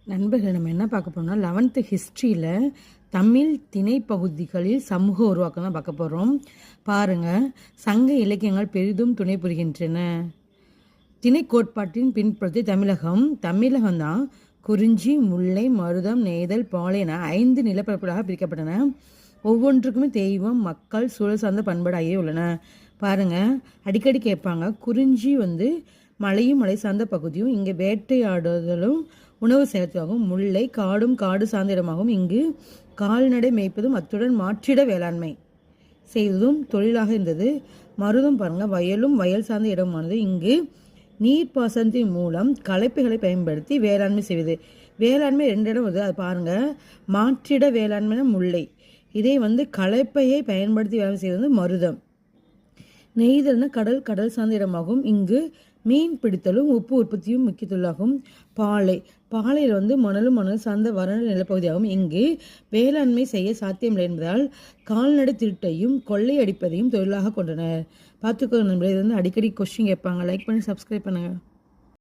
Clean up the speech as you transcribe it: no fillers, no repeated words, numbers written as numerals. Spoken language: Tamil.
நண்பர்கள் நம்ம என்ன பார்க்க போறோம்னா 11th ஹிஸ்ட்ரியில் தமிழ் திணைப்பகுதிகளில் சமூக உருவாக்கம் தான் பார்க்க போகிறோம். பாருங்கள், சங்க இலக்கியங்கள் பெரிதும் துணை புரிகின்றன. திணை கோட்பாட்டின் பின்புறத்தை தமிழகம் தான் குறிஞ்சி, முல்லை, மருதம், நெய்தல், பாலை என 5 நிலப்பரப்புகளாக பிரிக்கப்பட்டன. ஒவ்வொன்றுக்குமே தெய்வம், மக்கள், சூழல் சார்ந்த பண்பாடு ஆகிய உள்ளன. பாருங்கள், அடிக்கடி கேட்பாங்க, குறிஞ்சி மலையும் மலை சார்ந்த பகுதியும், இங்கே வேட்டையாடுதலும் உணவு சேர்த்தாகும். முல்லை காடும் காடு சார்ந்த இடமாகவும், இங்கு கால்நடை மேய்ப்பதும் அத்துடன் மாற்றிட வேளாண்மை செய்வதும் தொழிலாக இருந்தது. மருதம் பாருங்கள், வயலும் வயல் சார்ந்த இடமானது. இங்கு நீர்ப்பாசனத்தின் மூலம் கலப்பைகளை பயன்படுத்தி வேளாண்மை செய்வது. வேளாண்மை 2 இடம் வருது, அது பாருங்கள். மாற்றிட வேளாண்மைனா முல்லை, இதே கலப்பையை பயன்படுத்தி வேளாண்மை செய்வது மருதம். நெய்தல்னா கடல் சார்ந்த இடமாகும். இங்கு மீன் பிடித்தலும் உப்பு உற்பத்தியும் முக்கிய தொழிலாகும். பாலையில் மணல் சார்ந்த வறண்ட நிலப்பகுதியாகும். இங்கு வேளாண்மை செய்ய சாத்தியமில்லை என்பதால் கால்நடை திருட்டையும் கொள்ளை அடிப்பதையும் தொழிலாக கொண்டனர். பார்த்துக்கோங்க நண்பர்களே, இது அடிக்கடி கொஸ்டின் கேட்பாங்க. லைக் பண்ணி சப்ஸ்கிரைப் பண்ணுங்கள்.